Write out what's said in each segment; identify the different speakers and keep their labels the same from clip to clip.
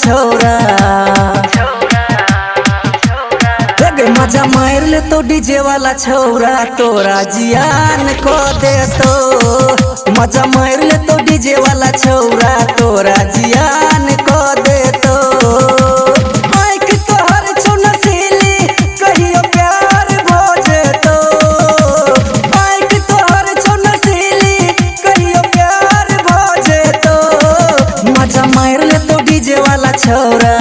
Speaker 1: छौरा मजा मार ले तो डीजे वाला छौरा तोरा जियान को दे तो मजा मार ले तो डीजे वाला छौरा तोरा जियान को दे तो माइक तोहर छौ नसीली कहियो प्यार भोजे तो माइक तोहर छौ नसीली कहियो प्यार भोजे तो मजा मार ले तो डीजे वाला छौरा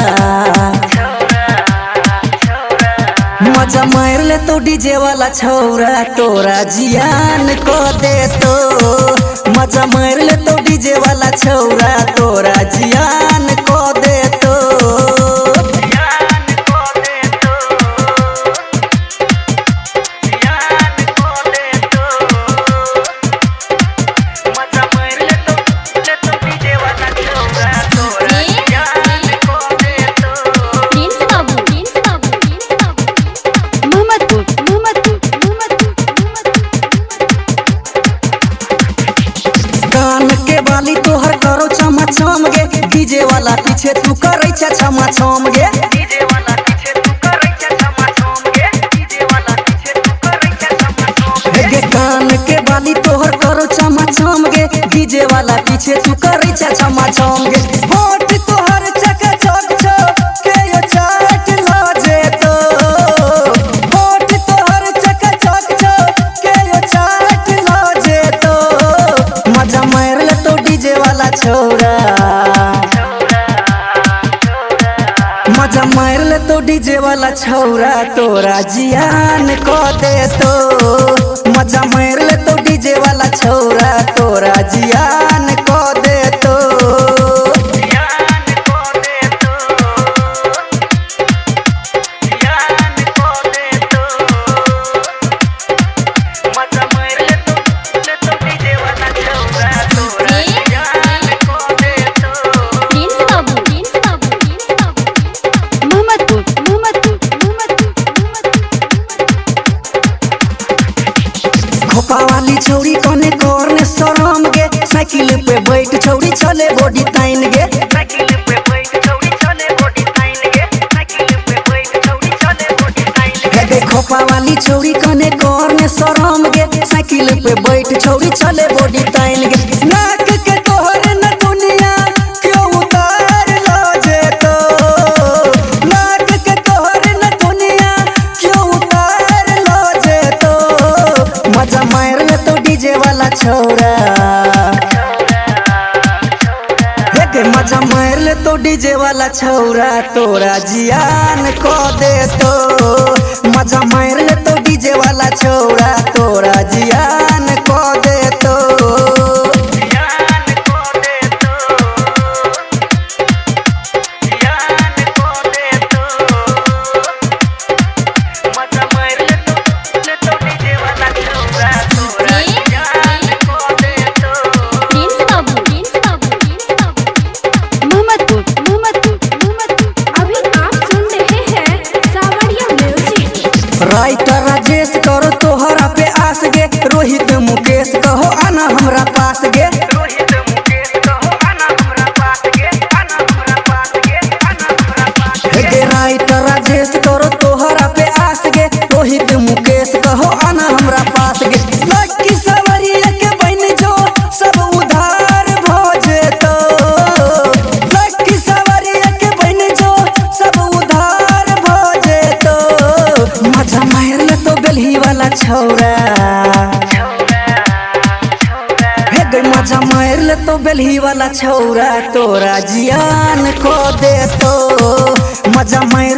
Speaker 1: मजा मार ले तो डीजे वाला छौरा तोरा जियान को दे तो मजा मार ले तो डीजे वाला छौरा तोरा जियान को दे तो कान के बाली तोहर करो छमा छम गे डीजे वाला पीछे तू करे छमा छम गे डीजे वाला पीछे तू करे छमा छम गे डीजे वाला पीछे तू करे छमा छम गे कान के बाली तोहर करो छमा छम गे डीजे वाला पीछे तू करे छमा छम गे होठ तोहर चका चक छो के यो चाट लाजे तो होठ तोहर चका चक छो के यो चाट लाजे तो मजा मार ले तो डीजे वाला छौरा मजा मार ले तो डीजे वाला छौरा तोरा जियान को दे तो मजा मार ले तो डीजे वाला छौरा तोरा जियान को दे तो खोपा वाली छौरी कने करने शरम गे साइकिल पे बैठ छौरी चले बॉडी ताइन गे साइकिल पे बैठ छौरी चले बॉडी ताइन गे साइकिल पे बैठ छौरी चले बॉडी ताइन गे खोपा वाली छौरी कने करने शरम गे साइकिल पे बैठ छौरी चले बॉडी ताइन गे नाक के तोहरे न दुनिया क्यों उतार लाजे तो नाक के तोहरे न दुनिया क्यों उतार लाजे तो मजा मार ले तो डीजे वाला छौरा मजा मार ले तो डीजे वाला छौरा तोरा जियान को दे तो मजा मार ले तो डीजे वाला छौरा तोरा जियान को दे तो राइटर राजेश करो तोहरा पे आस गे रोहित मुकेश कहो आना हमरा पास गे रोहित मुकेश कहो आना हमरा पास गे आना हमरा पास गे आना हमरा पास गे राइटर राजेश करो तोहरा पे आस गे रोहित मुकेश कहो आना हमरा पास गे लड़की सवरिया के बन जो सब उधार भोजे तो लड़की सवरिया के बन जो सब उधार भोजे तो मजा मार ले तो बेलही वाला छौरा मजा मार ले तो बेलही वाला छौरा तोरा जियान को दे तो मजा मार